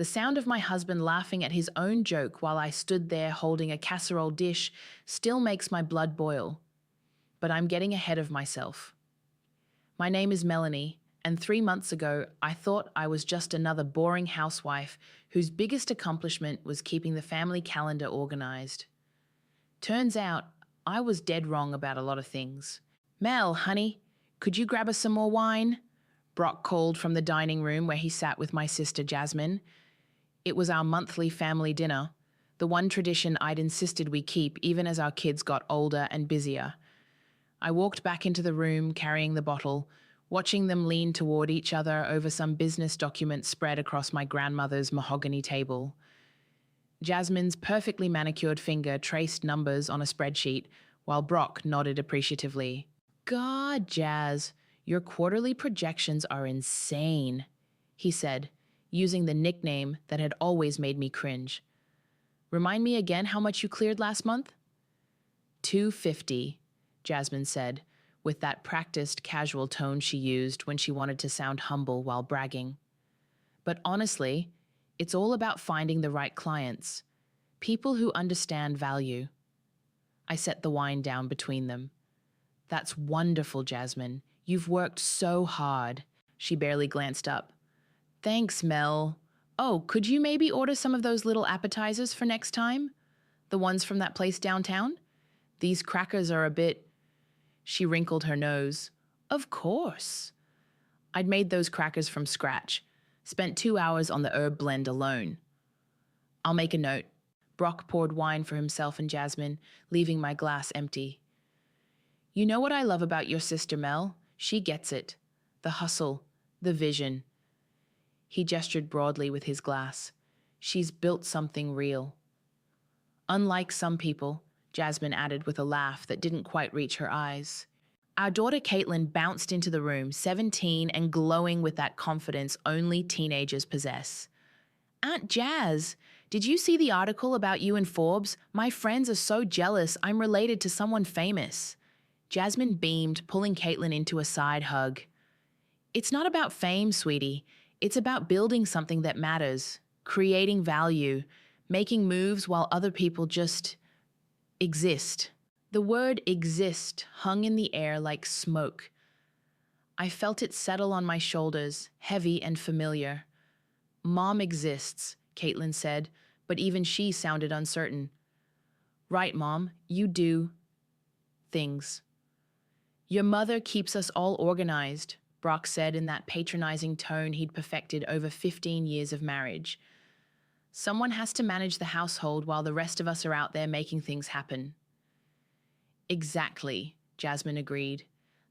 The sound of my husband laughing at his own joke while I stood there holding a casserole dish still makes my blood boil. But I'm getting ahead of myself. My name is Melanie, and 3 months ago, I thought I was just another boring housewife whose biggest accomplishment was keeping the family calendar organized. Turns out, I was dead wrong about a lot of things. Mel, honey, could you grab us some more wine? Brock called from the dining room where he sat with my sister Jasmine. It was our monthly family dinner, the one tradition I'd insisted we keep even as our kids got older and busier. I walked back into the room carrying the bottle, watching them lean toward each other over some business documents spread across my grandmother's mahogany table. Jasmine's perfectly manicured finger traced numbers on a spreadsheet, while Brock nodded appreciatively. God, Jazz, your quarterly projections are insane, he said, using the nickname that had always made me cringe. Remind me again how much you cleared last month? $250, Jasmine said, with that practiced, casual tone she used when she wanted to sound humble while bragging. But honestly, it's all about finding the right clients, people who understand value. I set the wine down between them. That's wonderful, Jasmine. You've worked so hard. She barely glanced up. Thanks, Mel. Oh, could you maybe order some of those little appetizers for next time? The ones from that place downtown? These crackers are a bit... She wrinkled her nose. Of course. I'd made those crackers from scratch. Spent 2 hours on the herb blend alone. I'll make a note. Brock poured wine for himself and Jasmine, leaving my glass empty. You know what I love about your sister, Mel? She gets it. The hustle, the vision. He gestured broadly with his glass. She's built something real. Unlike some people, Jasmine added with a laugh that didn't quite reach her eyes. Our daughter Caitlin bounced into the room, 17 and glowing with that confidence only teenagers possess. Aunt Jazz, did you see the article about you in Forbes? My friends are so jealous I'm related to someone famous. Jasmine beamed, pulling Caitlin into a side hug. It's not about fame, sweetie. It's about building something that matters, creating value, making moves while other people just exist. The word exist hung in the air like smoke. I felt it settle on my shoulders, heavy and familiar. Mom exists, Caitlin said, but even she sounded uncertain. Right, Mom, you do things. Your mother keeps us all organized, Brock said in that patronizing tone he'd perfected over 15 years of marriage. Someone has to manage the household while the rest of us are out there making things happen. Exactly, Jasmine agreed.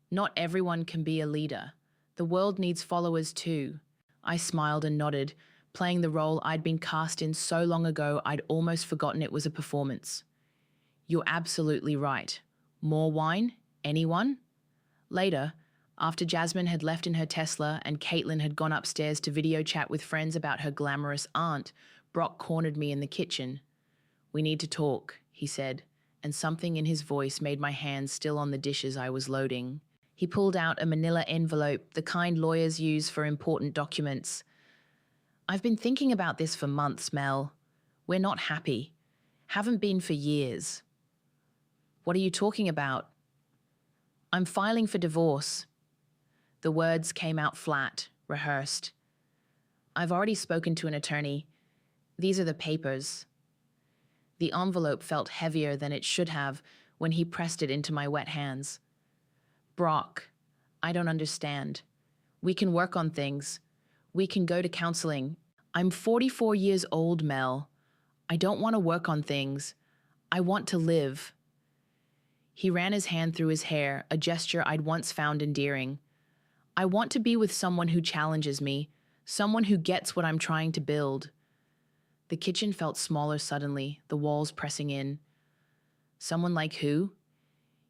Not everyone can be a leader. The world needs followers too. I smiled and nodded, playing the role I'd been cast in so long ago I'd almost forgotten it was a performance. You're absolutely right. More wine? Anyone? Later, after Jasmine had left in her Tesla and Caitlin had gone upstairs to video chat with friends about her glamorous aunt, Brock cornered me in the kitchen. We need to talk, he said, and something in his voice made my hands still on the dishes I was loading. He pulled out a manila envelope, the kind lawyers use for important documents. I've been thinking about this for months, Mel. We're not happy. Haven't been for years. What are you talking about? I'm filing for divorce. The words came out flat, rehearsed. I've already spoken to an attorney. These are the papers. The envelope felt heavier than it should have when he pressed it into my wet hands. Brock, I don't understand. We can work on things. We can go to counseling. I'm 44 years old, Mel. I don't want to work on things. I want to live. He ran his hand through his hair, a gesture I'd once found endearing. I want to be with someone who challenges me, someone who gets what I'm trying to build. The kitchen felt smaller suddenly, the walls pressing in. Someone like who?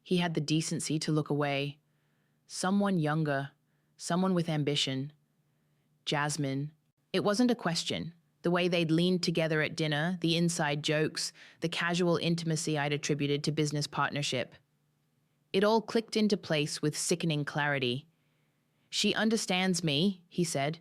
He had the decency to look away. Someone younger, someone with ambition. Jasmine. It wasn't a question. The way they'd leaned together at dinner, the inside jokes, the casual intimacy I'd attributed to business partnership. It all clicked into place with sickening clarity. She understands me, he said.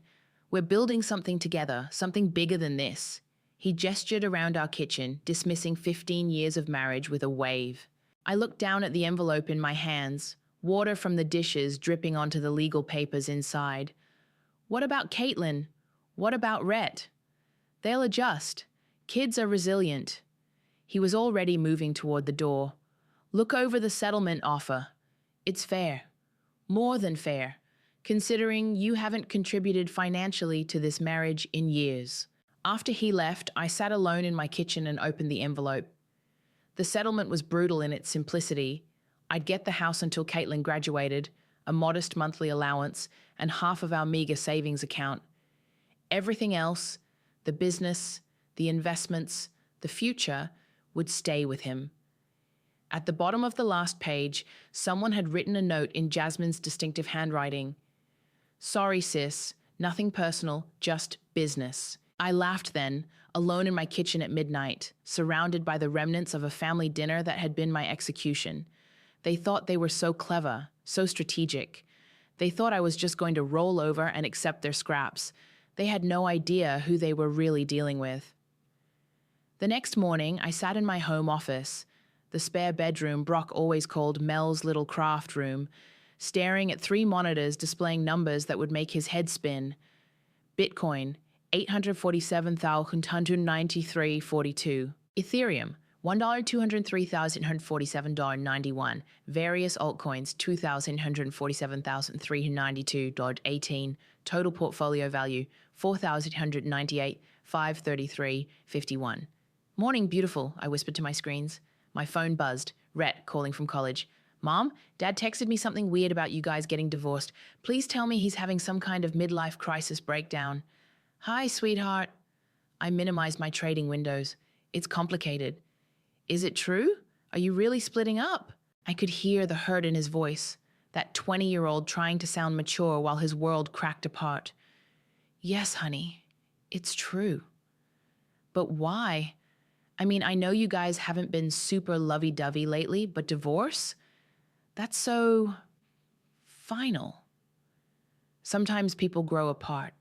We're building something together, something bigger than this. He gestured around our kitchen, dismissing 15 years of marriage with a wave. I looked down at the envelope in my hands, water from the dishes dripping onto the legal papers inside. What about Caitlin? What about Rhett? They'll adjust. Kids are resilient. He was already moving toward the door. Look over the settlement offer. It's fair. More than fair, considering you haven't contributed financially to this marriage in years. After he left, I sat alone in my kitchen and opened the envelope. The settlement was brutal in its simplicity. I'd get the house until Caitlin graduated, a modest monthly allowance, and half of our meager savings account. Everything else, the business, the investments, the future, would stay with him. At the bottom of the last page, someone had written a note in Jasmine's distinctive handwriting. Sorry, sis, nothing personal, just business. I laughed then, alone in my kitchen at midnight, surrounded by the remnants of a family dinner that had been my execution. They thought they were so clever, so strategic. They thought I was just going to roll over and accept their scraps. They had no idea who they were really dealing with. The next morning, I sat in my home office, the spare bedroom Brock always called Mel's little craft room, staring at 3 monitors displaying numbers that would make his head spin. Bitcoin, $847,193.42. Ethereum, $1,203,147.91. Various altcoins, $2,147,392.18. Total portfolio value, $4,198,533.51. Morning, beautiful, I whispered to my screens. My phone buzzed. Rhett, calling from college. Mom, Dad texted me something weird about you guys getting divorced. Please tell me he's having some kind of midlife crisis breakdown. Hi, sweetheart. I minimized my trading windows. It's complicated. Is it true? Are you really splitting up? I could hear the hurt in his voice, that 20-year-old trying to sound mature while his world cracked apart. Yes, honey, it's true. But why? I mean, I know you guys haven't been super lovey-dovey lately, but divorce? That's so final. Sometimes people grow apart.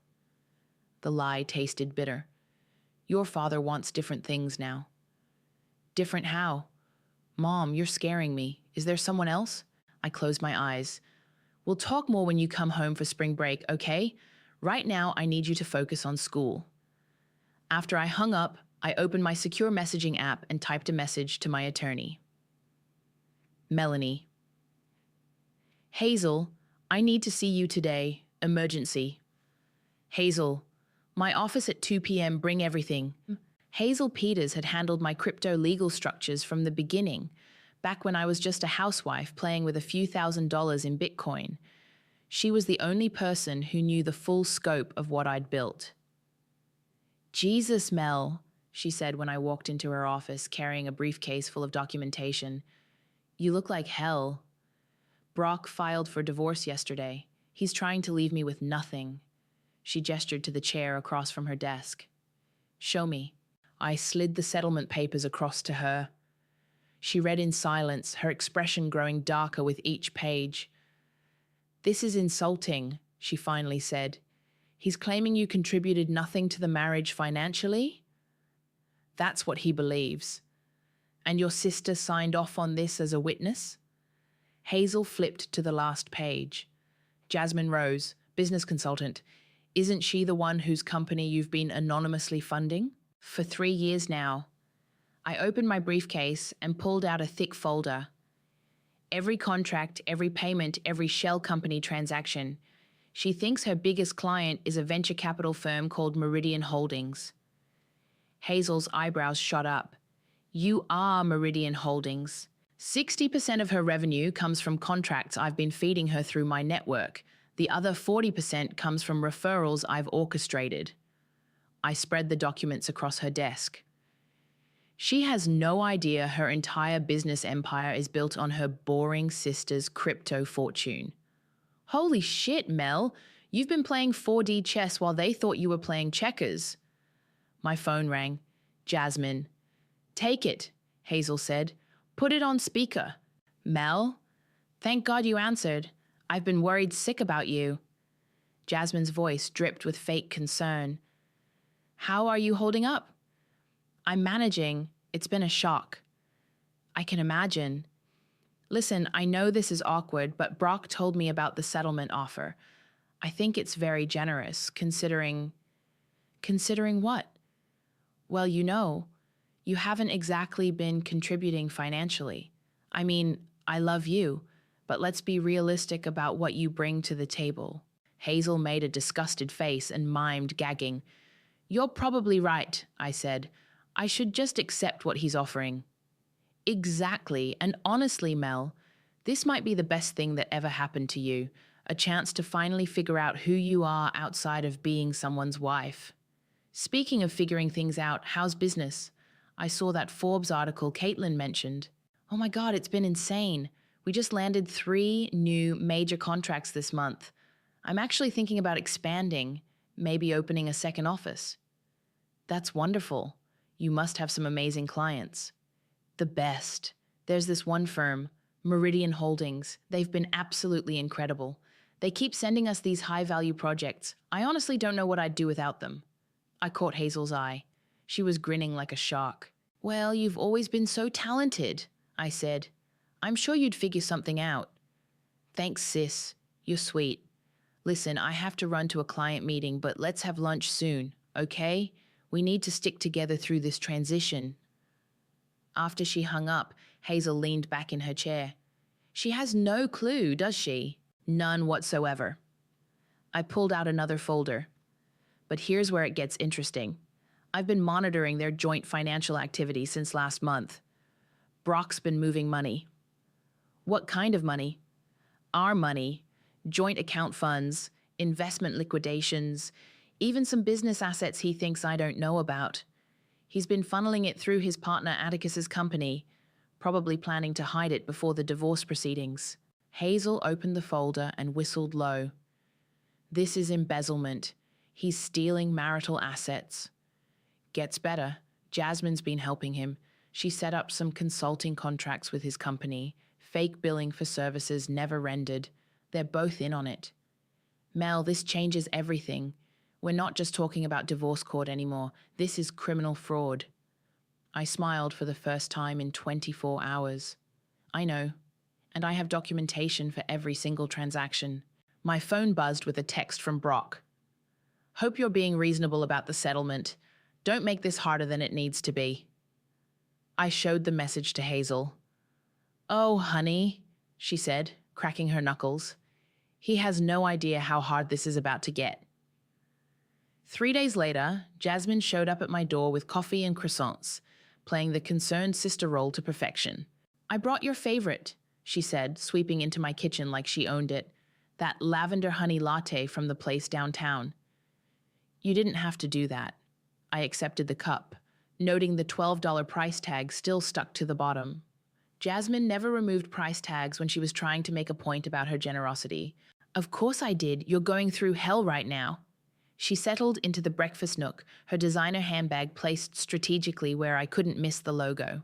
The lie tasted bitter. Your father wants different things now. Different how? Mom, you're scaring me. Is there someone else? I closed my eyes. We'll talk more when you come home for spring break, okay? Right now, I need you to focus on school. After I hung up, I opened my secure messaging app and typed a message to my attorney. Melanie. Hazel, I need to see you today. Emergency. Hazel, my office at 2 p.m. Bring everything. Hazel Peters had handled my crypto legal structures from the beginning, back when I was just a housewife playing with a few $1,000s in Bitcoin. She was the only person who knew the full scope of what I'd built. Jesus, Mel, she said when I walked into her office carrying a briefcase full of documentation. You look like hell. Brock filed for divorce yesterday. He's trying to leave me with nothing. She gestured to the chair across from her desk. Show me. I slid the settlement papers across to her. She read in silence, her expression growing darker with each page. This is insulting, she finally said. He's claiming you contributed nothing to the marriage financially? That's what he believes. And your sister signed off on this as a witness? Hazel flipped to the last page. Jasmine Rose, business consultant. Isn't she the one whose company you've been anonymously funding? For 3 years now. I opened my briefcase and pulled out a thick folder. Every contract, every payment, every shell company transaction. She thinks her biggest client is a venture capital firm called Meridian Holdings. Hazel's eyebrows shot up. You are Meridian Holdings. 60% of her revenue comes from contracts I've been feeding her through my network. The other 40% comes from referrals I've orchestrated. I spread the documents across her desk. She has no idea her entire business empire is built on her boring sister's crypto fortune. Holy shit, Mel. You've been playing 4D chess while they thought you were playing checkers. My phone rang. Jasmine. Take it, Hazel said. Put it on speaker. Mel? Thank God you answered. I've been worried sick about you. Jasmine's voice dripped with fake concern. How are you holding up? I'm managing. It's been a shock. I can imagine. Listen, I know this is awkward, but Brock told me about the settlement offer. I think it's very generous, considering... Considering what? Well, you haven't exactly been contributing financially. I mean, I love you, but let's be realistic about what you bring to the table. Hazel made a disgusted face and mimed gagging. You're probably right, I said. I should just accept what he's offering. Exactly, and honestly, Mel, this might be the best thing that ever happened to you, a chance to finally figure out who you are outside of being someone's wife. Speaking of figuring things out, how's business? I saw that Forbes article Caitlin mentioned. Oh my God, it's been insane. We just landed 3 new major contracts this month. I'm actually thinking about expanding, maybe opening a second office. That's wonderful. You must have some amazing clients. The best. There's this one firm, Meridian Holdings. They've been absolutely incredible. They keep sending us these high-value projects. I honestly don't know what I'd do without them. I caught Hazel's eye. She was grinning like a shark. Well, you've always been so talented, I said. I'm sure you'd figure something out. Thanks, sis. You're sweet. Listen, I have to run to a client meeting, but let's have lunch soon, okay? We need to stick together through this transition. After she hung up, Hazel leaned back in her chair. She has no clue, does she? None whatsoever. I pulled out another folder. But here's where it gets interesting. I've been monitoring their joint financial activity since last month. Brock's been moving money. What kind of money? Our money, joint account funds, investment liquidations, even some business assets he thinks I don't know about. He's been funneling it through his partner Atticus's company, probably planning to hide it before the divorce proceedings. Hazel opened the folder and whistled low. This is embezzlement. He's stealing marital assets. Gets better. Jasmine's been helping him. She set up some consulting contracts with his company, fake billing for services never rendered. They're both in on it. Mel, this changes everything. We're not just talking about divorce court anymore. This is criminal fraud. I smiled for the first time in 24 hours. I know. And I have documentation for every single transaction. My phone buzzed with a text from Brock. Hope you're being reasonable about the settlement. Don't make this harder than it needs to be. I showed the message to Hazel. Oh, honey, she said, cracking her knuckles. He has no idea how hard this is about to get. 3 days later, Jasmine showed up at my door with coffee and croissants, playing the concerned sister role to perfection. I brought your favorite, she said, sweeping into my kitchen like she owned it. That lavender honey latte from the place downtown. You didn't have to do that. I accepted the cup, noting the $12 price tag still stuck to the bottom. Jasmine never removed price tags when she was trying to make a point about her generosity. Of course I did. You're going through hell right now. She settled into the breakfast nook, her designer handbag placed strategically where I couldn't miss the logo.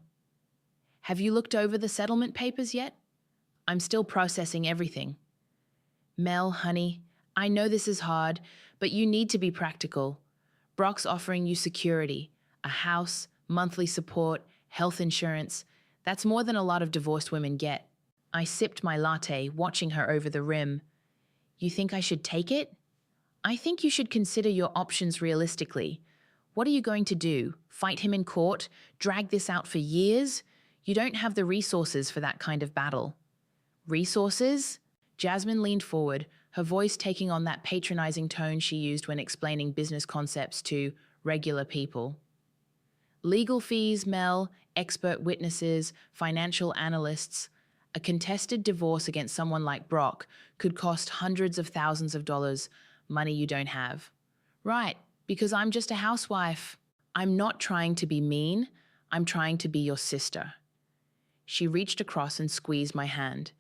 Have you looked over the settlement papers yet? I'm still processing everything. Mel, honey, I know this is hard, but you need to be practical. Brock's offering you security, a house, monthly support, health insurance. That's more than a lot of divorced women get. I sipped my latte, watching her over the rim. You think I should take it? I think you should consider your options realistically. What are you going to do? Fight him in court? Drag this out for years? You don't have the resources for that kind of battle. Resources? Jasmine leaned forward, her voice taking on that patronizing tone she used when explaining business concepts to regular people. Legal fees, Mel, expert witnesses, financial analysts. A contested divorce against someone like Brock could cost hundreds of thousands of dollars, money you don't have. Right, because I'm just a housewife. I'm not trying to be mean. I'm trying to be your sister. She reached across and squeezed my hand.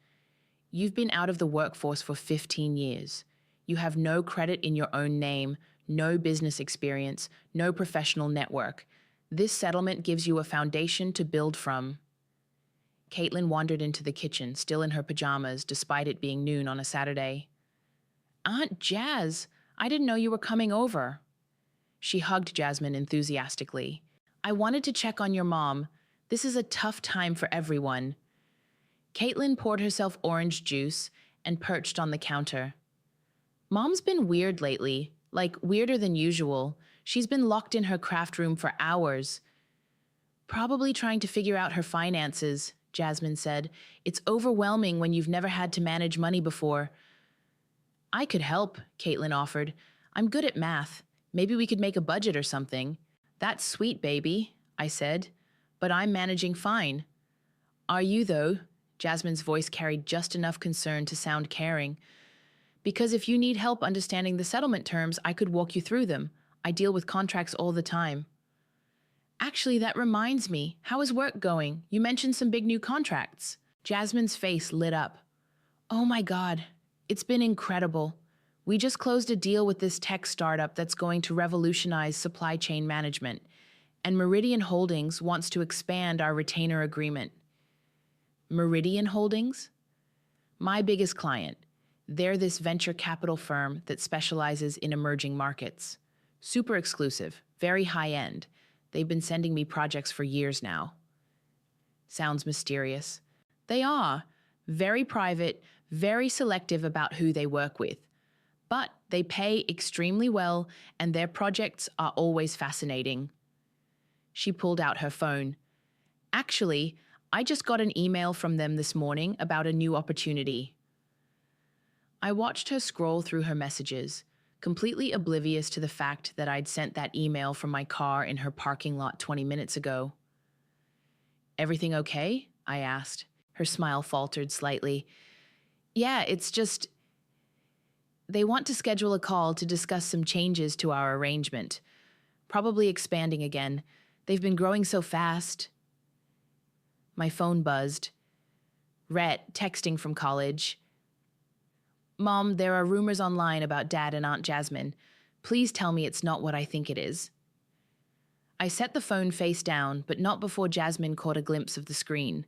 You've been out of the workforce for 15 years. You have no credit in your own name, no business experience, no professional network. This settlement gives you a foundation to build from. Caitlin wandered into the kitchen, still in her pajamas, despite it being noon on a Saturday. Aunt Jazz, I didn't know you were coming over. She hugged Jasmine enthusiastically. I wanted to check on your mom. This is a tough time for everyone. Caitlin poured herself orange juice and perched on the counter. Mom's been weird lately, like weirder than usual. She's been locked in her craft room for hours. Probably trying to figure out her finances, Jasmine said. It's overwhelming when you've never had to manage money before. I could help, Caitlin offered. I'm good at math. Maybe we could make a budget or something. That's sweet, baby, I said. But I'm managing fine. Are you, though? Jasmine's voice carried just enough concern to sound caring. Because if you need help understanding the settlement terms, I could walk you through them. I deal with contracts all the time. Actually, that reminds me. How is work going? You mentioned some big new contracts. Jasmine's face lit up. Oh my God, it's been incredible. We just closed a deal with this tech startup that's going to revolutionize supply chain management, and Meridian Holdings wants to expand our retainer agreement. Meridian Holdings? My biggest client. They're this venture capital firm that specializes in emerging markets. Super exclusive, very high-end. They've been sending me projects for years now. Sounds mysterious. They are. Very private, very selective about who they work with. But they pay extremely well, and their projects are always fascinating. She pulled out her phone. Actually, I just got an email from them this morning about a new opportunity. I watched her scroll through her messages, completely oblivious to the fact that I'd sent that email from my car in her parking lot 20 minutes ago. Everything okay? I asked. Her smile faltered slightly. Yeah, it's just... They want to schedule a call to discuss some changes to our arrangement. Probably expanding again. They've been growing so fast. My phone buzzed. Rhett, texting from college. Mom, there are rumors online about Dad and Aunt Jasmine. Please tell me it's not what I think it is. I set the phone face down, but not before Jasmine caught a glimpse of the screen.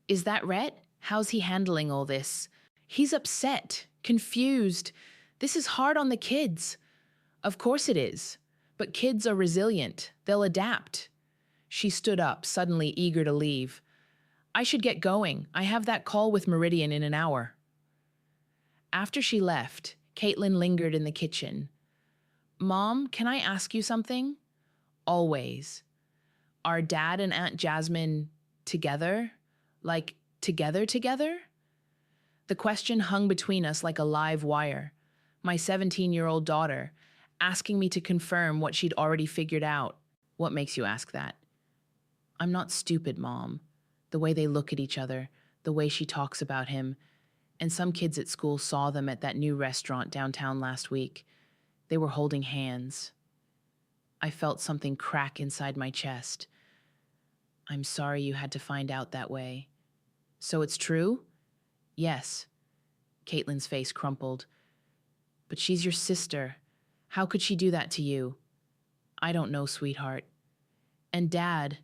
Is that Rhett? How's he handling all this? He's upset, confused. This is hard on the kids. Of course it is. But kids are resilient. They'll adapt. She stood up, suddenly eager to leave. I should get going. I have that call with Meridian in an hour. After she left, Caitlin lingered in the kitchen. Mom, can I ask you something? Always. Are Dad and Aunt Jasmine together? Like, together? The question hung between us like a live wire. My 17-year-old daughter, asking me to confirm what she'd already figured out. What makes you ask that? I'm not stupid, Mom. The way they look at each other, the way she talks about him. And some kids at school saw them at that new restaurant downtown last week. They were holding hands. I felt something crack inside my chest. I'm sorry you had to find out that way. So it's true? Yes. Caitlin's face crumpled. But she's your sister. How could she do that to you? I don't know, sweetheart. And Dad,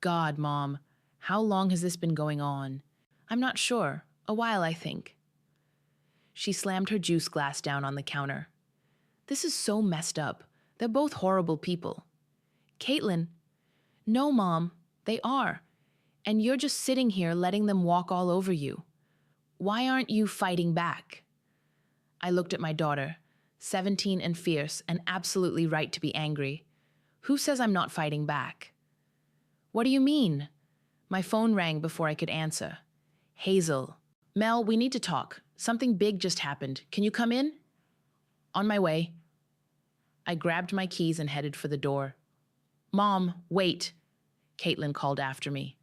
God, Mom, how long has this been going on? I'm not sure. A while, I think. She slammed her juice glass down on the counter. This is so messed up. They're both horrible people. Caitlin, no, Mom, they are. And you're just sitting here letting them walk all over you. Why aren't you fighting back? I looked at my daughter, 17 and fierce and absolutely right to be angry. Who says I'm not fighting back? What do you mean? My phone rang before I could answer. Hazel. Mel, we need to talk. Something big just happened. Can you come in? On my way. I grabbed my keys and headed for the door. Mom, wait, Caitlin called after me.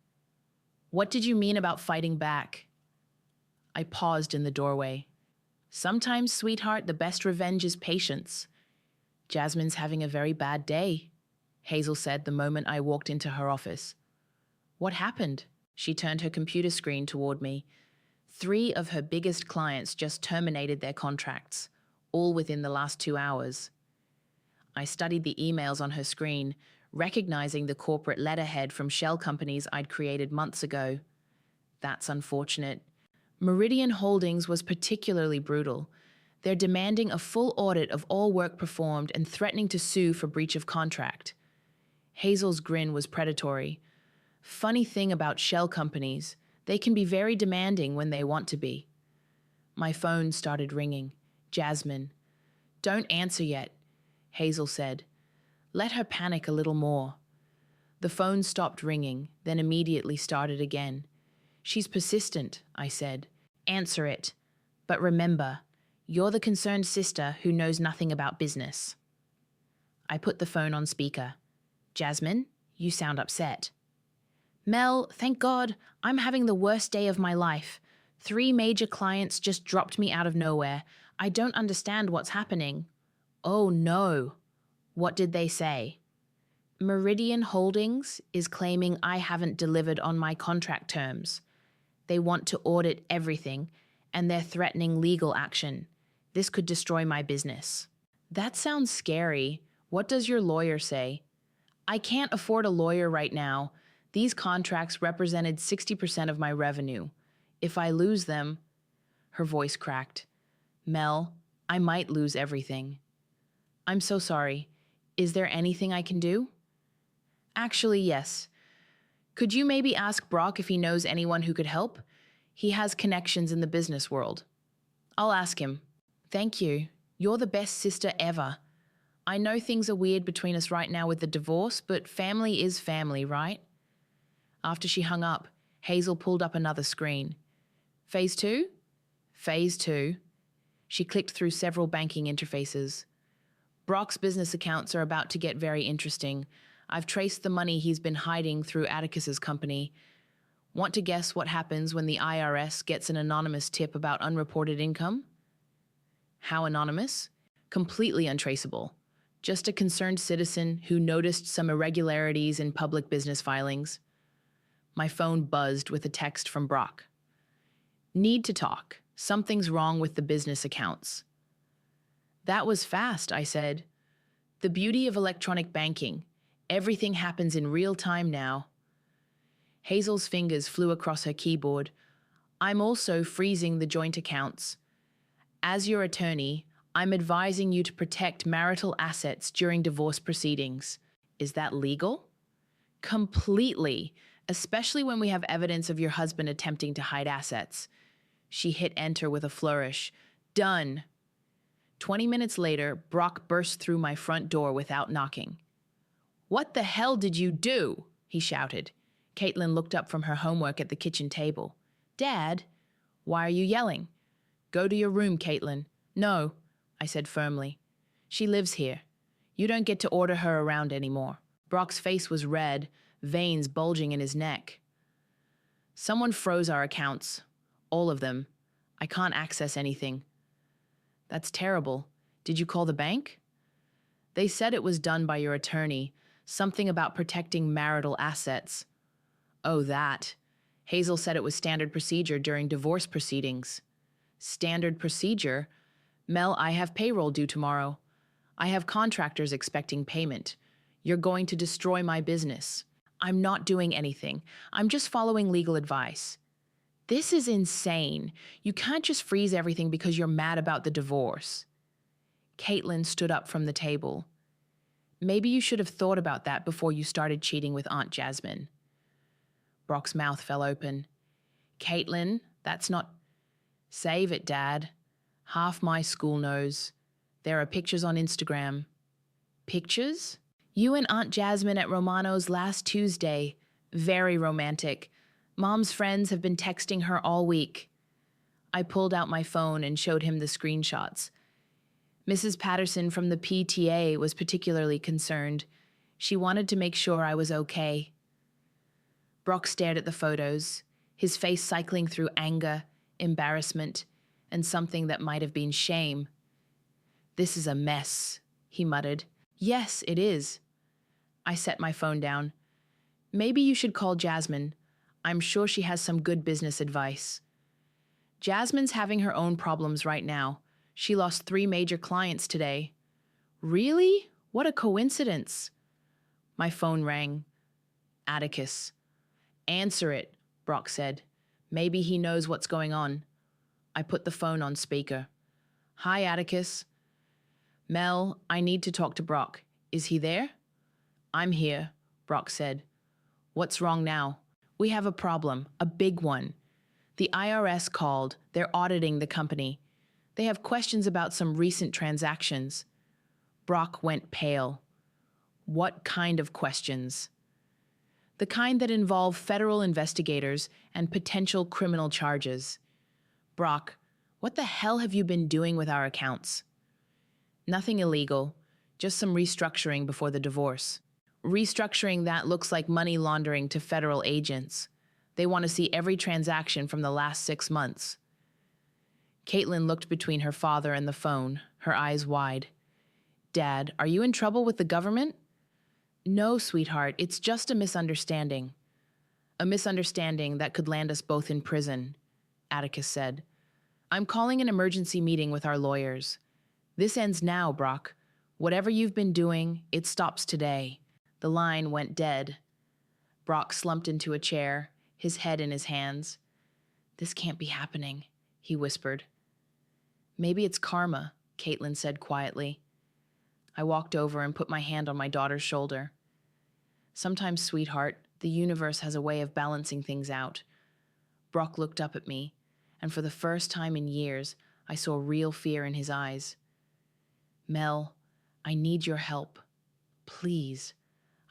What did you mean about fighting back? I paused in the doorway. Sometimes, sweetheart, the best revenge is patience. Jasmine's having a very bad day, Hazel said the moment I walked into her office. What happened? She turned her computer screen toward me. 3 of her biggest clients just terminated their contracts, all within the last 2 hours. I studied the emails on her screen, recognizing the corporate letterhead from shell companies I'd created months ago. That's unfortunate. Meridian Holdings was particularly brutal. They're demanding a full audit of all work performed and threatening to sue for breach of contract. Hazel's grin was predatory. Funny thing about shell companies, they can be very demanding when they want to be. My phone started ringing. Jasmine. Don't answer yet, Hazel said. Let her panic a little more. The phone stopped ringing, then immediately started again. She's persistent, I said. Answer it. But remember, you're the concerned sister who knows nothing about business. I put the phone on speaker. Jasmine, you sound upset. Mel, thank God, I'm having the worst day of my life. 3 major clients just dropped me out of nowhere. I don't understand what's happening. Oh no. What did they say? Meridian Holdings is claiming I haven't delivered on my contract terms. They want to audit everything, and they're threatening legal action. This could destroy my business. That sounds scary. What does your lawyer say? I can't afford a lawyer right now. These contracts represented 60% of my revenue. If I lose them, her voice cracked. Mel, I might lose everything. I'm so sorry. Is there anything I can do? Actually, yes. Could you maybe ask Brock if he knows anyone who could help? He has connections in the business world. I'll ask him. Thank you. You're the best sister ever. I know things are weird between us right now with the divorce, but family is family, right? After she hung up, Hazel pulled up another screen. Phase 2? Phase 2. She clicked through several banking interfaces. Brock's business accounts are about to get very interesting. I've traced the money he's been hiding through Atticus's company. Want to guess what happens when the IRS gets an anonymous tip about unreported income? How anonymous? Completely untraceable. Just a concerned citizen who noticed some irregularities in public business filings. My phone buzzed with a text from Brock. Need to talk. Something's wrong with the business accounts. That was fast, I said. The beauty of electronic banking. Everything happens in real time now. Hazel's fingers flew across her keyboard. I'm also freezing the joint accounts. As your attorney, I'm advising you to protect marital assets during divorce proceedings. Is that legal? Completely, especially when we have evidence of your husband attempting to hide assets. She hit enter with a flourish. Done. 20 minutes later, Brock burst through my front door without knocking. What the hell did you do? He shouted. Caitlin looked up from her homework at the kitchen table. Dad? Why are you yelling? Go to your room, Caitlin. No, I said firmly. She lives here. You don't get to order her around anymore. Brock's face was red, veins bulging in his neck. Someone froze our accounts. All of them. I can't access anything. That's terrible. Did you call the bank? They said it was done by your attorney. Something about protecting marital assets. Oh, that. Hazel said it was standard procedure during divorce proceedings. Standard procedure? Mel, I have payroll due tomorrow. I have contractors expecting payment. You're going to destroy my business. I'm not doing anything. I'm just following legal advice. This is insane. You can't just freeze everything because you're mad about the divorce. Caitlin stood up from the table. Maybe you should have thought about that before you started cheating with Aunt Jasmine. Brock's mouth fell open. Caitlin, that's not... Save it, Dad. Half my school knows. There are pictures on Instagram. Pictures? You and Aunt Jasmine at Romano's last Tuesday. Very romantic. Mom's friends have been texting her all week. I pulled out my phone and showed him the screenshots. Mrs. Patterson from the PTA was particularly concerned. She wanted to make sure I was okay. Brock stared at the photos, his face cycling through anger, embarrassment, and something that might have been shame. This is a mess, he muttered. Yes, it is. I set my phone down. Maybe you should call Jasmine. I'm sure she has some good business advice. Jasmine's having her own problems right now. She lost 3 major clients today. Really? What a coincidence. My phone rang. Atticus. Answer it, Brock said. Maybe he knows what's going on. I put the phone on speaker. Hi, Atticus. Mel, I need to talk to Brock. Is he there? I'm here, Brock said. What's wrong now? We have a problem, a big one. The IRS called. They're auditing the company. They have questions about some recent transactions. Brock went pale. What kind of questions? The kind that involve federal investigators and potential criminal charges. Brock, what the hell have you been doing with our accounts? Nothing illegal, just some restructuring before the divorce. Restructuring that looks like money laundering to federal agents. They want to see every transaction from the last 6 months. Caitlin looked between her father and the phone, her eyes wide. Dad, are you in trouble with the government? No, sweetheart, it's just a misunderstanding. A misunderstanding that could land us both in prison, Atticus said. I'm calling an emergency meeting with our lawyers. This ends now, Brock. Whatever you've been doing, it stops today. The line went dead. Brock slumped into a chair, his head in his hands. This can't be happening, he whispered. Maybe it's karma, Caitlin said quietly. I walked over and put my hand on my daughter's shoulder. Sometimes, sweetheart, the universe has a way of balancing things out. Brock looked up at me, and for the first time in years, I saw real fear in his eyes. Mel, I need your help. Please.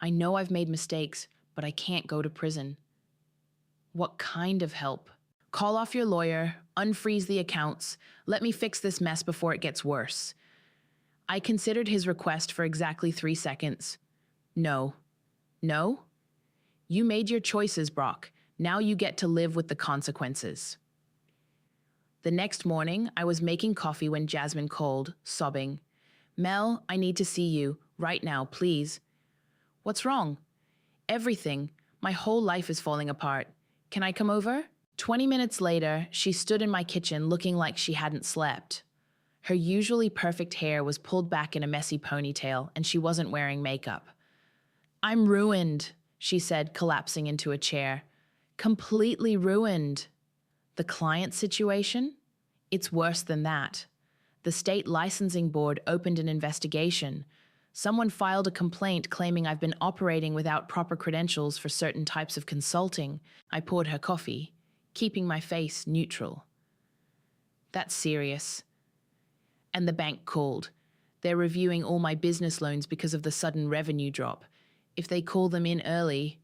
I know I've made mistakes, but I can't go to prison. What kind of help? Call off your lawyer, unfreeze the accounts, let me fix this mess before it gets worse. I considered his request for exactly 3 seconds. No. No? You made your choices, Brock. Now you get to live with the consequences. The next morning, I was making coffee when Jasmine called, sobbing. Mel, I need to see you, right now, please. What's wrong? Everything. My whole life is falling apart. Can I come over? 20 minutes later, she stood in my kitchen looking like she hadn't slept. Her usually perfect hair was pulled back in a messy ponytail, and she wasn't wearing makeup. I'm ruined, she said, collapsing into a chair. Completely ruined. The client situation? It's worse than that. The state licensing board opened an investigation. Someone filed a complaint claiming I've been operating without proper credentials for certain types of consulting. I poured her coffee, keeping my face neutral. That's serious. And the bank called. They're reviewing all my business loans because of the sudden revenue drop. If they call them in early...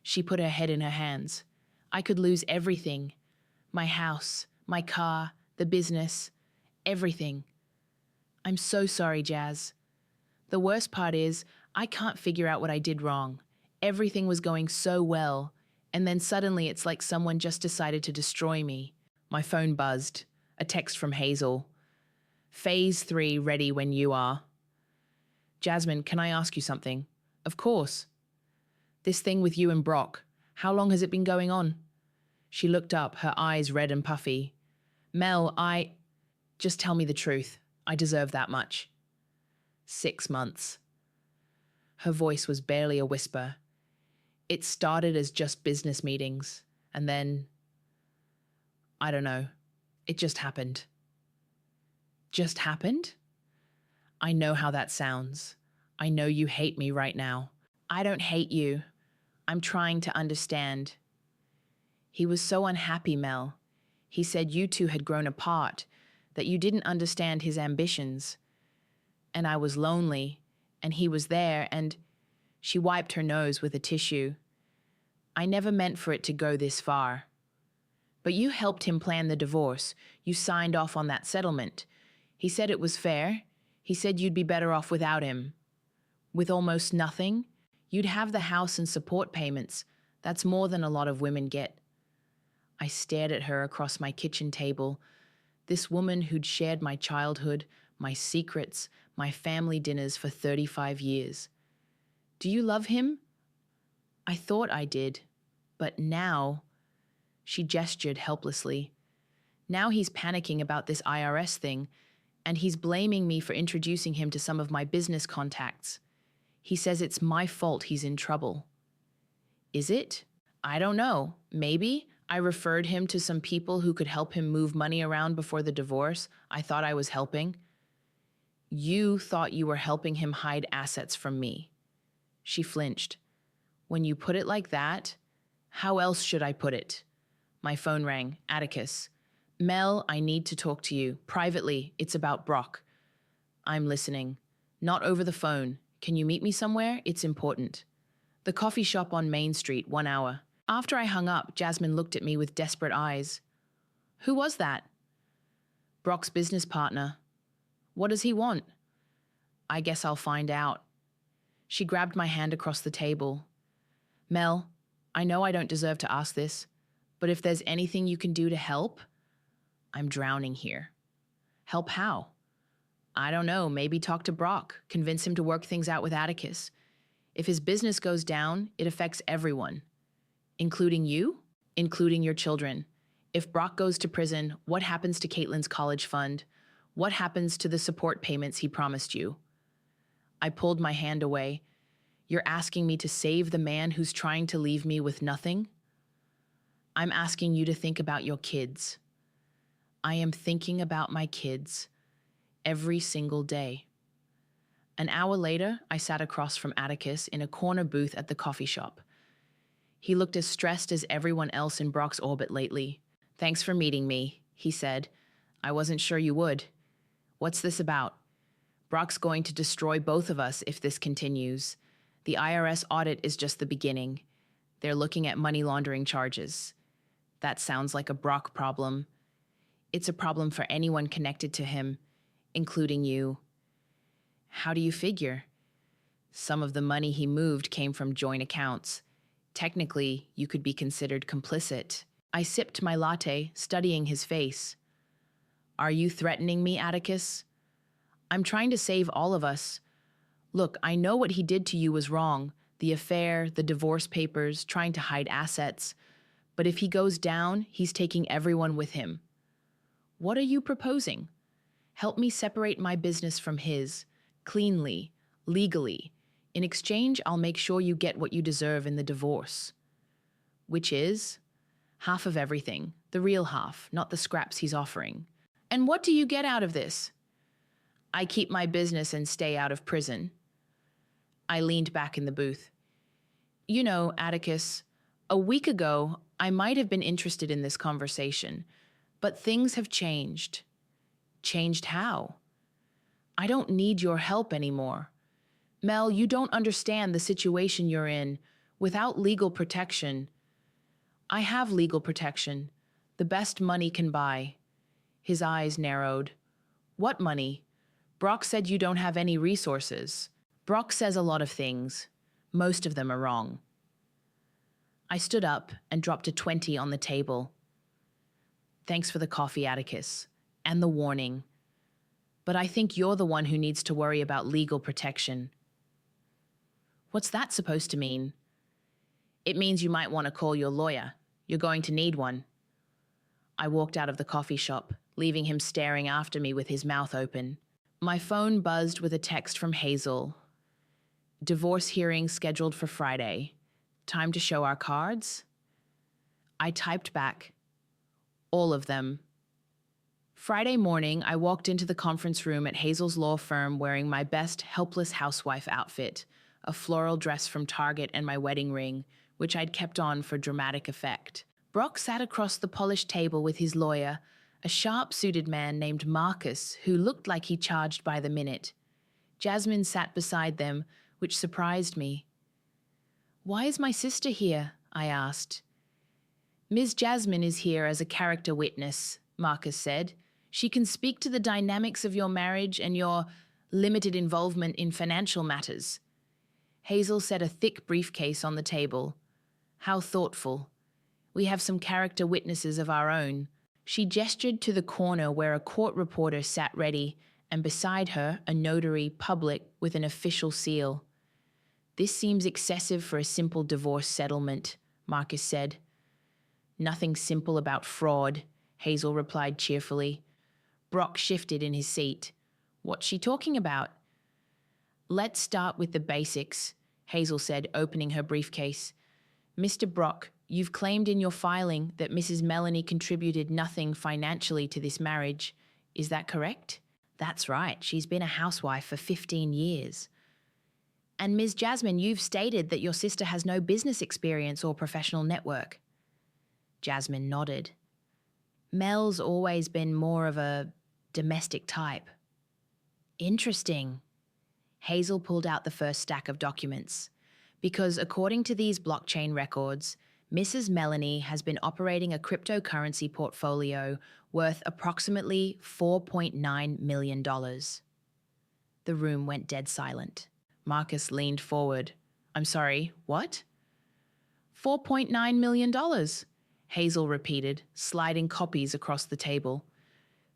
She put her head in her hands. I could lose everything. My house, my car, the business, everything. I'm so sorry, Jazz. The worst part is, I can't figure out what I did wrong. Everything was going so well, and then suddenly it's like someone just decided to destroy me. My phone buzzed. A text from Hazel. Phase 3 ready when you are. Jasmine, can I ask you something? Of course. This thing with you and Brock, how long has it been going on? She looked up, her eyes red and puffy. Mel, Just tell me the truth. I deserve that much. 6 months. Her voice was barely a whisper. It started as just business meetings, and then... I don't know. It just happened. Just happened? I know how that sounds. I know you hate me right now. I don't hate you. I'm trying to understand. He was so unhappy, Mel. He said you two had grown apart, that you didn't understand his ambitions. And I was lonely, and he was there, and... She wiped her nose with a tissue. I never meant for it to go this far. But you helped him plan the divorce. You signed off on that settlement. He said it was fair. He said you'd be better off without him. With almost nothing, you'd have the house and support payments. That's more than a lot of women get. I stared at her across my kitchen table. This woman who'd shared my childhood, my secrets, my family dinners for 35 years. Do you love him? I thought I did. But now... She gestured helplessly. Now he's panicking about this IRS thing, and he's blaming me for introducing him to some of my business contacts. He says it's my fault he's in trouble. Is it? I don't know. Maybe. I referred him to some people who could help him move money around before the divorce. I thought I was helping. You thought you were helping him hide assets from me. She flinched. When you put it like that, how else should I put it? My phone rang. Atticus. Mel, I need to talk to you. Privately, it's about Brock. I'm listening. Not over the phone. Can you meet me somewhere? It's important. The coffee shop on Main Street, 1 hour. After I hung up, Jasmine looked at me with desperate eyes. Who was that? Brock's business partner. What does he want? I guess I'll find out. She grabbed my hand across the table. Mel, I know I don't deserve to ask this, but if there's anything you can do to help, I'm drowning here. Help how? I don't know, maybe talk to Brock, convince him to work things out with Atticus. If his business goes down, it affects everyone. Including you? Including your children. If Brock goes to prison, what happens to Caitlin's college fund? What happens to the support payments he promised you? I pulled my hand away. You're asking me to save the man who's trying to leave me with nothing? I'm asking you to think about your kids. I am thinking about my kids every single day. An hour later, I sat across from Atticus in a corner booth at the coffee shop. He looked as stressed as everyone else in Brock's orbit lately. Thanks for meeting me, he said. I wasn't sure you would. What's this about? Brock's going to destroy both of us if this continues. The IRS audit is just the beginning. They're looking at money laundering charges. That sounds like a Brock problem. It's a problem for anyone connected to him, including you. How do you figure? Some of the money he moved came from joint accounts. Technically, you could be considered complicit. I sipped my latte, studying his face. Are you threatening me, Atticus? I'm trying to save all of us. Look, I know what he did to you was wrong. The affair, the divorce papers, trying to hide assets. But if he goes down, he's taking everyone with him. What are you proposing? Help me separate my business from his, cleanly, legally. In exchange, I'll make sure you get what you deserve in the divorce. Which is? Half of everything, the real half, not the scraps he's offering. And what do you get out of this? I keep my business and stay out of prison. I leaned back in the booth. You know, Atticus, a week ago, I might have been interested in this conversation, but things have changed. Changed how? I don't need your help anymore. Mel, you don't understand the situation you're in. Without legal protection. I have legal protection. The best money can buy. His eyes narrowed. What money? Brock said you don't have any resources. Brock says a lot of things. Most of them are wrong. I stood up and dropped a 20 on the table. Thanks for the coffee, Atticus, and the warning. But I think you're the one who needs to worry about legal protection. What's that supposed to mean? It means you might want to call your lawyer. You're going to need one. I walked out of the coffee shop, leaving him staring after me with his mouth open. My phone buzzed with a text from Hazel. Divorce hearing scheduled for Friday. Time to show our cards? I typed back. All of them. Friday morning, I walked into the conference room at Hazel's law firm wearing my best helpless housewife outfit, a floral dress from Target and my wedding ring, which I'd kept on for dramatic effect. Brock sat across the polished table with his lawyer, a sharp-suited man named Marcus, who looked like he charged by the minute. Jasmine sat beside them, which surprised me. "Why is my sister here?" I asked. "Ms. Jasmine is here as a character witness," Marcus said. "She can speak to the dynamics of your marriage and your limited involvement in financial matters." Hazel set a thick briefcase on the table. How thoughtful. We have some character witnesses of our own. She gestured to the corner where a court reporter sat ready, and beside her, a notary public with an official seal. "This seems excessive for a simple divorce settlement," Marcus said. "Nothing simple about fraud," Hazel replied cheerfully. Brock shifted in his seat. "What's she talking about?" "Let's start with the basics," Hazel said, opening her briefcase. "Mr. Brock, you've claimed in your filing that Mrs. Melanie contributed nothing financially to this marriage. Is that correct? That's right. She's been a housewife for 15 years. And Ms. Jasmine, you've stated that your sister has no business experience or professional network. Jasmine nodded. Mel's always been more of a domestic type. Interesting. Hazel pulled out the first stack of documents. Because according to these blockchain records, Mrs. Melanie has been operating a cryptocurrency portfolio worth approximately $4.9 million. The room went dead silent. Marcus leaned forward. I'm sorry, what? $4.9 million, Hazel repeated, sliding copies across the table.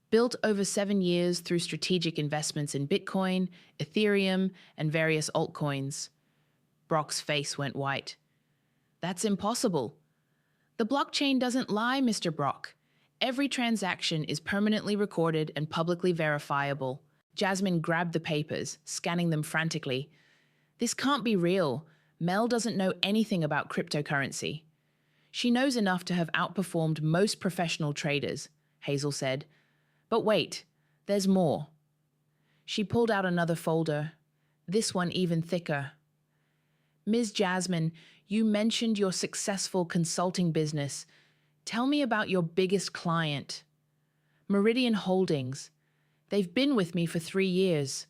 Built over 7 years through strategic investments in Bitcoin, Ethereum, and various altcoins. Brock's face went white. That's impossible. The blockchain doesn't lie, Mr. Brock. Every transaction is permanently recorded and publicly verifiable. Jasmine grabbed the papers, scanning them frantically. This can't be real. Mel doesn't know anything about cryptocurrency. She knows enough to have outperformed most professional traders, Hazel said. But wait, there's more. She pulled out another folder, this one even thicker. Ms. Jasmine, you mentioned your successful consulting business. Tell me about your biggest client. Meridian Holdings. They've been with me for 3 years.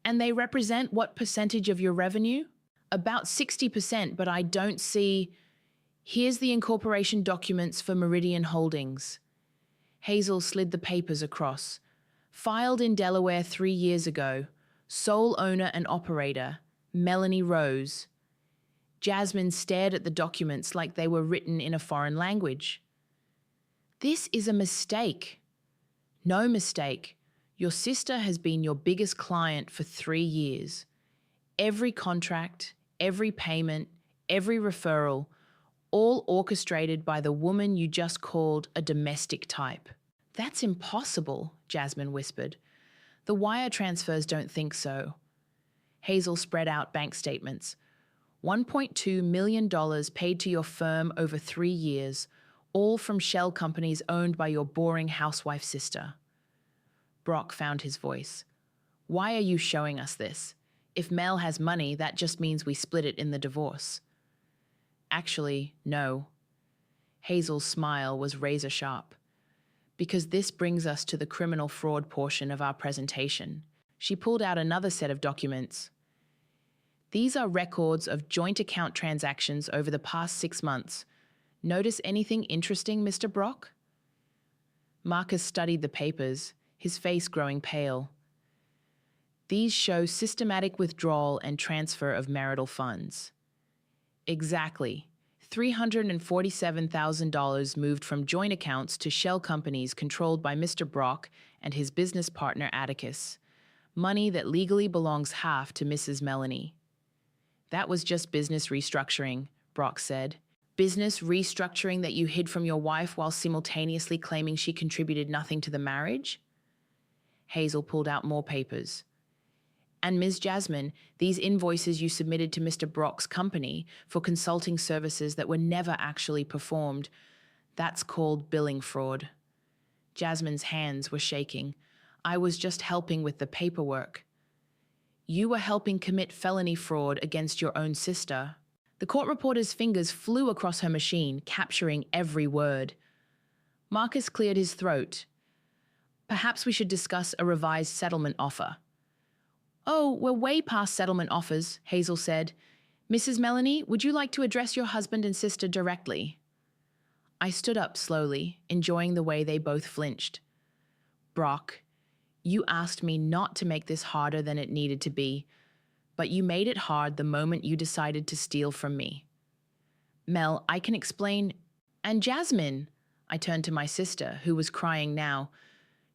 And they represent what percentage of your revenue? About 60%, but I don't see... Here's the incorporation documents for Meridian Holdings. Hazel slid the papers across. Filed in Delaware 3 years ago. Sole owner and operator, Melanie Rose. Jasmine stared at the documents like they were written in a foreign language. This is a mistake. No mistake. Your sister has been your biggest client for 3 years. Every contract, every payment, every referral, all orchestrated by the woman you just called a domestic type. That's impossible, Jasmine whispered. The wire transfers don't think so. Hazel spread out bank statements. $1.2 million paid to your firm over 3 years, all from shell companies owned by your boring housewife sister. Brock found his voice. Why are you showing us this? If Mel has money, that just means we split it in the divorce. Actually, no. Hazel's smile was razor sharp. Because this brings us to the criminal fraud portion of our presentation. She pulled out another set of documents. These are records of joint account transactions over the past 6 months. Notice anything interesting, Mr. Brock? Marcus studied the papers, his face growing pale. These show systematic withdrawal and transfer of marital funds. Exactly. $347,000 moved from joint accounts to shell companies controlled by Mr. Brock and his business partner Atticus. Money that legally belongs half to Mrs. Melanie. That was just business restructuring, Brock said. Business restructuring that you hid from your wife while simultaneously claiming she contributed nothing to the marriage? Hazel pulled out more papers. And Ms. Jasmine, these invoices you submitted to Mr. Brock's company for consulting services that were never actually performed, that's called billing fraud. Jasmine's hands were shaking. I was just helping with the paperwork. You were helping commit felony fraud against your own sister. The court reporter's fingers flew across her machine, capturing every word. Marcus cleared his throat. Perhaps we should discuss a revised settlement offer. Oh, we're way past settlement offers, Hazel said. Mrs. Melanie, would you like to address your husband and sister directly? I stood up slowly, enjoying the way they both flinched. Brock, you asked me not to make this harder than it needed to be, but you made it hard the moment you decided to steal from me. Mel, I can explain. And Jasmine, I turned to my sister, who was crying now.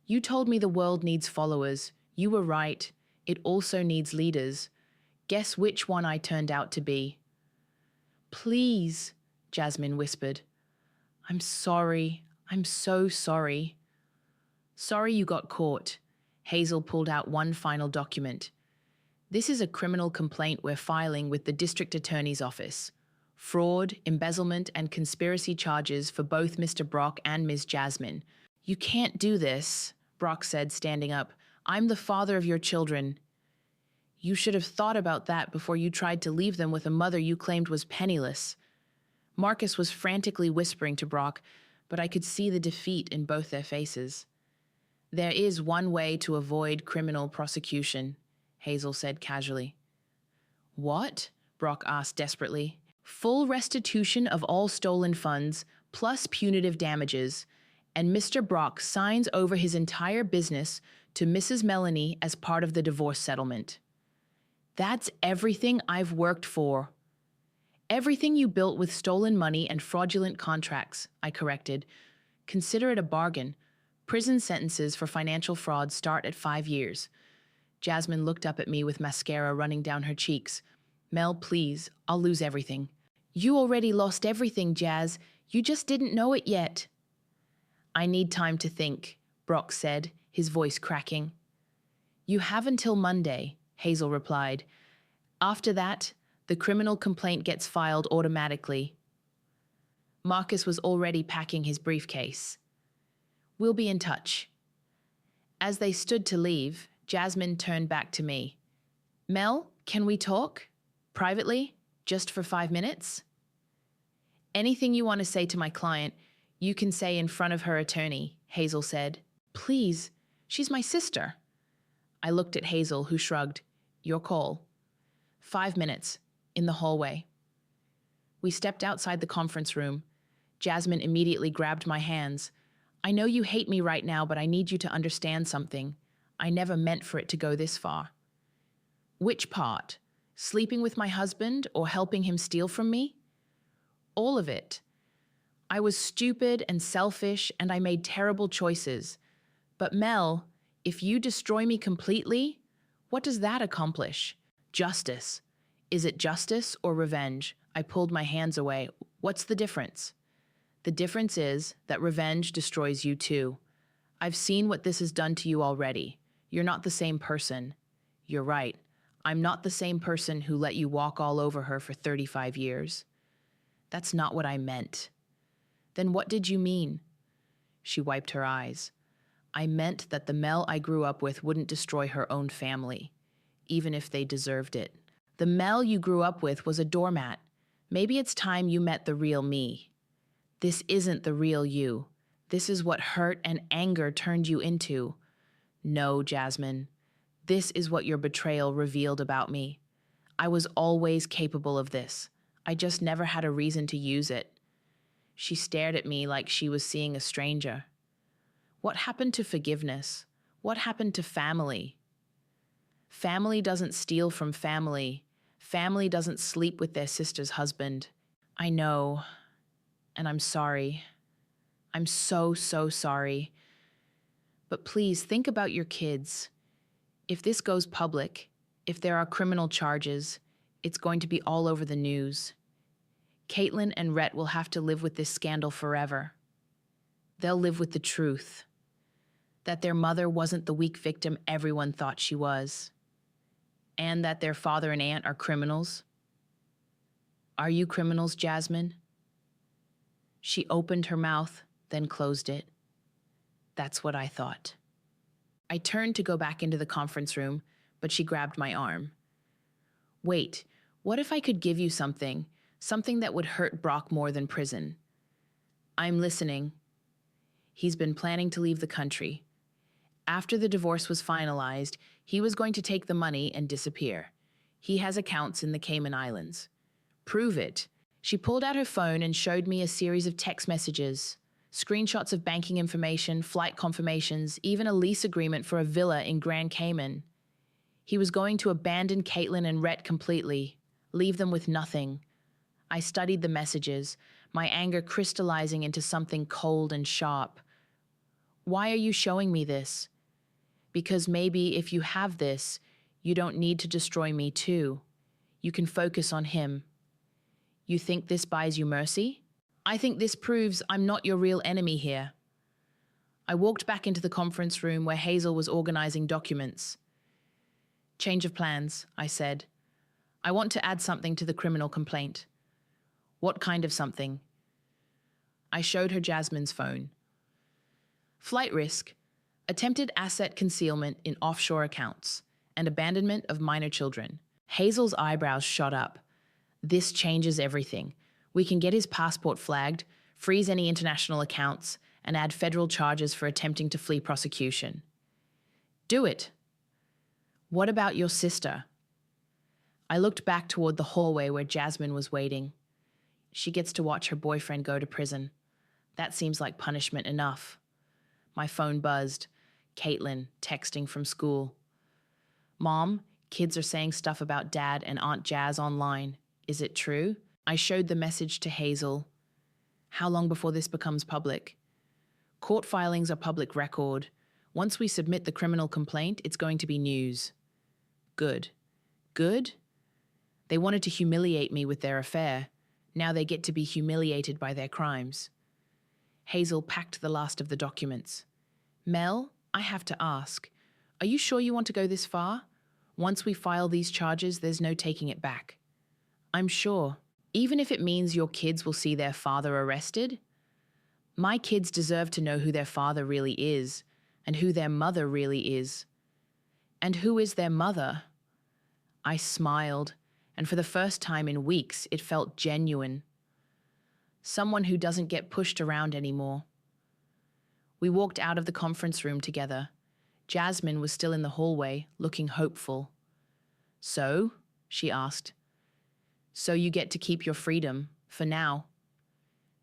You told me the world needs followers. You were right. It also needs leaders. Guess which one I turned out to be. Please, Jasmine whispered. I'm sorry. I'm so sorry. Sorry you got caught. Hazel pulled out one final document. This is a criminal complaint we're filing with the district attorney's office. fraud, embezzlement, and conspiracy charges for both Mr. Brock and Ms. Jasmine. You can't do this, Brock said, standing up. I'm the father of your children. You should have thought about that before you tried to leave them with a mother you claimed was penniless. Marcus was frantically whispering to Brock, but I could see the defeat in both their faces. There is one way to avoid criminal prosecution, Hazel said casually. What? Brock asked desperately. Full restitution of all stolen funds, plus punitive damages, and Mr. Brock signs over his entire business to Mrs. Melanie as part of the divorce settlement. That's everything I've worked for. Everything you built with stolen money and fraudulent contracts, I corrected. Consider it a bargain. Prison sentences for financial fraud start at 5 years. Jasmine looked up at me with mascara running down her cheeks. Mel, please, I'll lose everything. You already lost everything, Jazz. You just didn't know it yet. I need time to think, Brock said, his voice cracking. You have until Monday, Hazel replied. After that, the criminal complaint gets filed automatically. Marcus was already packing his briefcase. We'll be in touch. As they stood to leave, Jasmine turned back to me. Mel, can we talk? Privately? Just for 5 minutes? Anything you want to say to my client, you can say in front of her attorney, Hazel said. Please, she's my sister. I looked at Hazel, who shrugged. Your call. 5 minutes. In the hallway. We stepped outside the conference room. Jasmine immediately grabbed my hands. I know you hate me right now, but I need you to understand something. I never meant for it to go this far. Which part? Sleeping with my husband or helping him steal from me? All of it. I was stupid and selfish, and I made terrible choices. But Mel, if you destroy me completely, what does that accomplish? Justice. Is it justice or revenge? I pulled my hands away. What's the difference? The difference is that revenge destroys you too. I've seen what this has done to you already. You're not the same person. You're right. I'm not the same person who let you walk all over her for 35 years. That's not what I meant. Then what did you mean? She wiped her eyes. I meant that the Mel I grew up with wouldn't destroy her own family, even if they deserved it. The Mel you grew up with was a doormat. Maybe it's time you met the real me. This isn't the real you. This is what hurt and anger turned you into. No, Jasmine. This is what your betrayal revealed about me. I was always capable of this. I just never had a reason to use it. She stared at me like she was seeing a stranger. What happened to forgiveness? What happened to family? Family doesn't steal from family. Family doesn't sleep with their sister's husband. I know, and I'm sorry. I'm so sorry. But please think about your kids. If this goes public, if there are criminal charges, it's going to be all over the news. Caitlin and Rhett will have to live with this scandal forever. They'll live with the truth. That their mother wasn't the weak victim everyone thought she was. And that their father and aunt are criminals. Are you criminals, Jasmine? She opened her mouth, then closed it. That's what I thought. I turned to go back into the conference room, but she grabbed my arm. Wait, what if I could give you something that would hurt Brock more than prison? I'm listening. He's been planning to leave the country. After the divorce was finalized, he was going to take the money and disappear. He has accounts in the Cayman Islands. Prove it. She pulled out her phone and showed me a series of text messages, screenshots of banking information, flight confirmations, even a lease agreement for a villa in Grand Cayman. He was going to abandon Caitlin and Rhett completely, leave them with nothing. I studied the messages, my anger crystallizing into something cold and sharp. Why are you showing me this? Because maybe if you have this, you don't need to destroy me too. You can focus on him. You think this buys you mercy? I think this proves I'm not your real enemy here. I walked back into the conference room where Hazel was organizing documents. Change of plans, I said. I want to add something to the criminal complaint. What kind of something? I showed her Jasmine's phone. Flight risk, attempted asset concealment in offshore accounts, and abandonment of minor children. Hazel's eyebrows shot up. This changes everything. We can get his passport flagged, freeze any international accounts, and add federal charges for attempting to flee prosecution. Do it. What about your sister? I looked back toward the hallway where Jasmine was waiting. She gets to watch her boyfriend go to prison. That seems like punishment enough. My phone buzzed. Caitlin, texting from school. Mom, kids are saying stuff about Dad and Aunt Jazz online. Is it true? I showed the message to Hazel. How long before this becomes public? Court filings are public record. Once we submit the criminal complaint, it's going to be news. Good. Good? They wanted to humiliate me with their affair. Now they get to be humiliated by their crimes. Hazel packed the last of the documents. Mel, I have to ask, are you sure you want to go this far? Once we file these charges, there's no taking it back. I'm sure, even if it means your kids will see their father arrested. My kids deserve to know who their father really is, and who their mother really is. And who is their mother? I smiled, and for the first time in weeks, it felt genuine. Someone who doesn't get pushed around anymore. We walked out of the conference room together. Jasmine was still in the hallway, looking hopeful. So, she asked. So you get to keep your freedom, for now.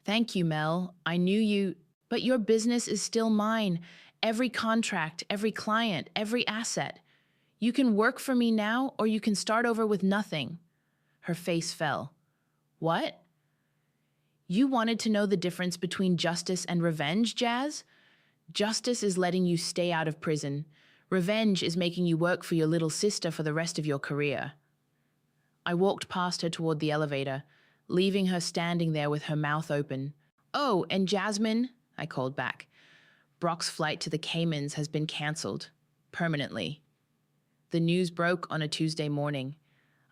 Thank you, Mel. I knew you, but your business is still mine. Every contract, every client, every asset. You can work for me now, or you can start over with nothing. Her face fell. What? You wanted to know the difference between justice and revenge, Jazz? Justice is letting you stay out of prison. Revenge is making you work for your little sister for the rest of your career. I walked past her toward the elevator, leaving her standing there with her mouth open. Oh, and Jasmine, I called back. Brock's flight to the Caymans has been cancelled, permanently. The news broke on a Tuesday morning.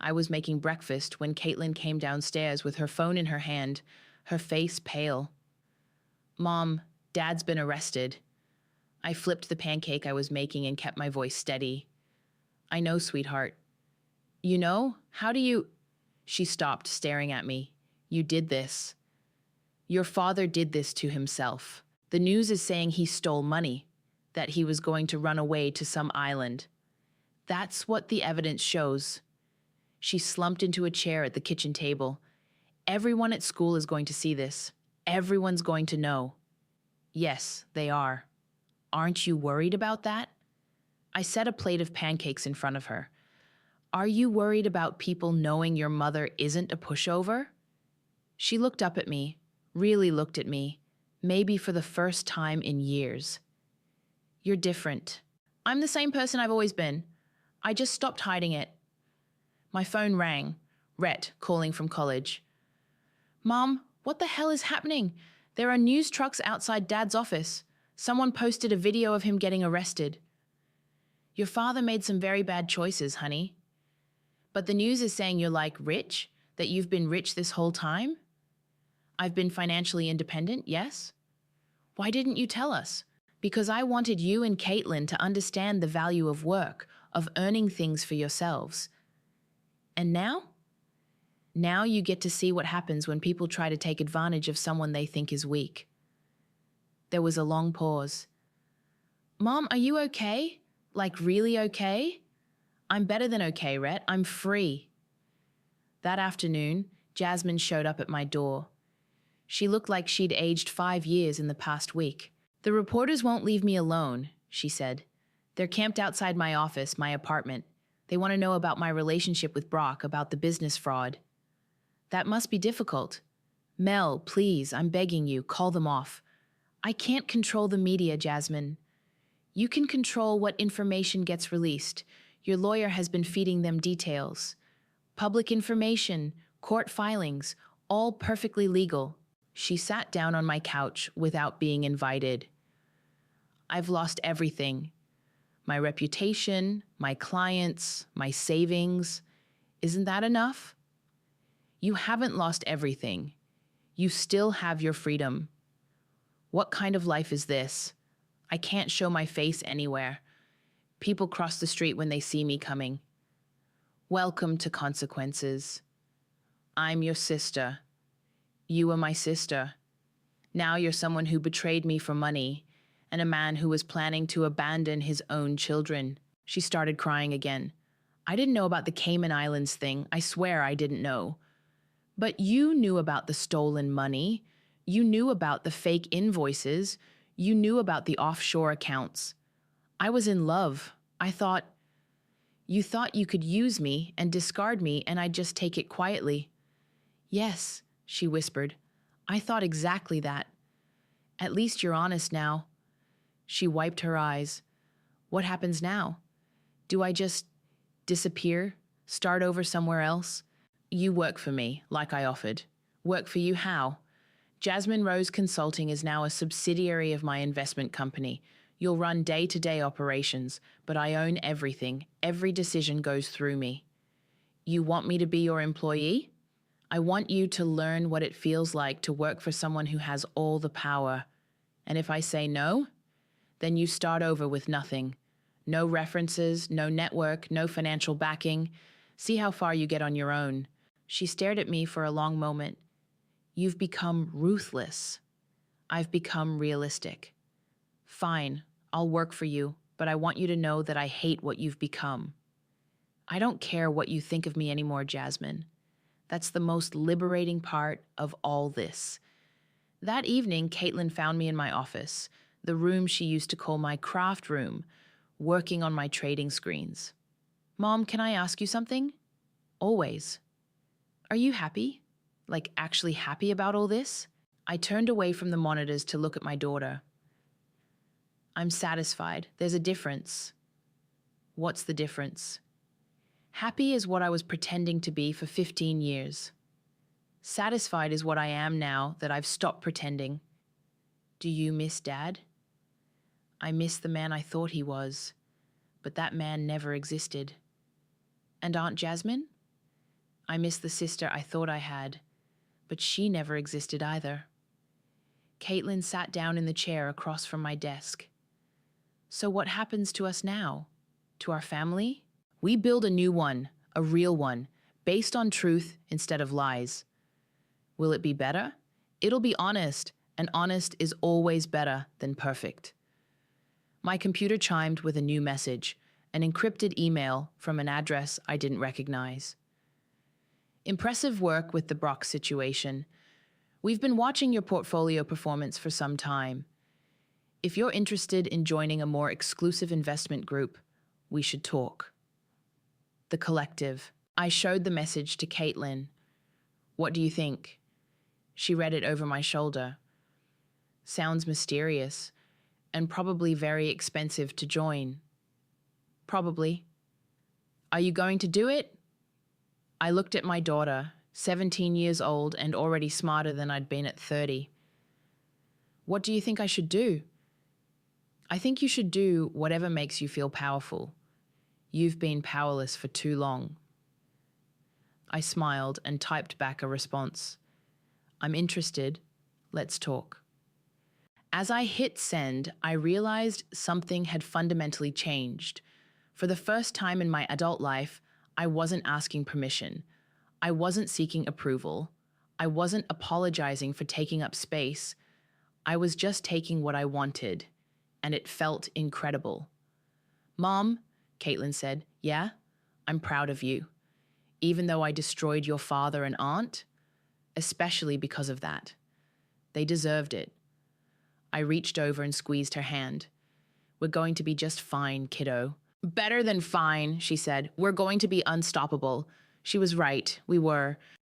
I was making breakfast when Caitlin came downstairs with her phone in her hand, her face pale. Mom, Dad's been arrested. I flipped the pancake I was making and kept my voice steady. I know, sweetheart. You know? How do you... She stopped, staring at me. You did this. Your father did this to himself. The news is saying he stole money, that he was going to run away to some island. That's what the evidence shows. She slumped into a chair at the kitchen table. Everyone at school is going to see this. Everyone's going to know. Yes, they are. Aren't you worried about that? I set a plate of pancakes in front of her. Are you worried about people knowing your mother isn't a pushover? She looked up at me, really looked at me, maybe for the first time in years. You're different. I'm the same person I've always been. I just stopped hiding it. My phone rang. Rhett, calling from college. Mom, what the hell is happening? There are news trucks outside Dad's office. Someone posted a video of him getting arrested. Your father made some very bad choices, honey. But the news is saying you're like rich, that you've been rich this whole time? I've been financially independent, yes? Why didn't you tell us? Because I wanted you and Caitlin to understand the value of work, of earning things for yourselves. And now? Now you get to see what happens when people try to take advantage of someone they think is weak. There was a long pause. Mom, are you okay? Like really okay? I'm better than okay, Rhett. I'm free. That afternoon, Jasmine showed up at my door. She looked like she'd aged 5 years in the past week. The reporters won't leave me alone, she said. They're camped outside my office, my apartment. They want to know about my relationship with Brock, about the business fraud. That must be difficult. Mel, please, I'm begging you, call them off. I can't control the media, Jasmine. You can control what information gets released. Your lawyer has been feeding them details. Public information, court filings, all perfectly legal. She sat down on my couch without being invited. I've lost everything. My reputation, my clients, my savings. Isn't that enough? You haven't lost everything. You still have your freedom. What kind of life is this? I can't show my face anywhere. People cross the street when they see me coming. Welcome to consequences. I'm your sister. You were my sister. Now you're someone who betrayed me for money, and a man who was planning to abandon his own children. She started crying again. I didn't know about the Cayman Islands thing. I swear I didn't know. But you knew about the stolen money. You knew about the fake invoices. You knew about the offshore accounts. I was in love. You thought you could use me and discard me and I'd just take it quietly. Yes, she whispered. I thought exactly that. At least you're honest now. She wiped her eyes. What happens now? Do I just disappear? Start over somewhere else? You work for me, like I offered. Work for you how? Jasmine Rose Consulting is now a subsidiary of my investment company. You'll run day-to-day operations, but I own everything. Every decision goes through me. You want me to be your employee? I want you to learn what it feels like to work for someone who has all the power. And if I say no, then you start over with nothing. No references, no network, no financial backing. See how far you get on your own. She stared at me for a long moment. You've become ruthless. I've become realistic. Fine, I'll work for you, but I want you to know that I hate what you've become. I don't care what you think of me anymore, Jasmine. That's the most liberating part of all this. That evening, Caitlin found me in my office, the room she used to call my craft room, working on my trading screens. Mom, can I ask you something? Always. Are you happy? Like actually happy about all this? I turned away from the monitors to look at my daughter. I'm satisfied. There's a difference. What's the difference? Happy is what I was pretending to be for 15 years. Satisfied is what I am now that I've stopped pretending. Do you miss Dad? I miss the man I thought he was, but that man never existed. And Aunt Jasmine? I miss the sister I thought I had, but she never existed either. Caitlin sat down in the chair across from my desk. So what happens to us now? To our family? We build a new one, a real one, based on truth instead of lies. Will it be better? It'll be honest, and honest is always better than perfect. My computer chimed with a new message, an encrypted email from an address I didn't recognize. Impressive work with the Brock situation. We've been watching your portfolio performance for some time. If you're interested in joining a more exclusive investment group, we should talk. The Collective. I showed the message to Caitlin. What do you think? She read it over my shoulder. Sounds mysterious, and probably very expensive to join. Probably. Are you going to do it? I looked at my daughter, 17 years old and already smarter than I'd been at 30. What do you think I should do? I think you should do whatever makes you feel powerful. You've been powerless for too long. I smiled and typed back a response. I'm interested. Let's talk. As I hit send, I realized something had fundamentally changed. For the first time in my adult life, I wasn't asking permission. I wasn't seeking approval. I wasn't apologizing for taking up space. I was just taking what I wanted, and it felt incredible. Mom, Caitlin said, yeah, I'm proud of you. Even though I destroyed your father and aunt, especially because of that. They deserved it. I reached over and squeezed her hand. We're going to be just fine, kiddo. Better than fine, she said. We're going to be unstoppable. She was right. We were.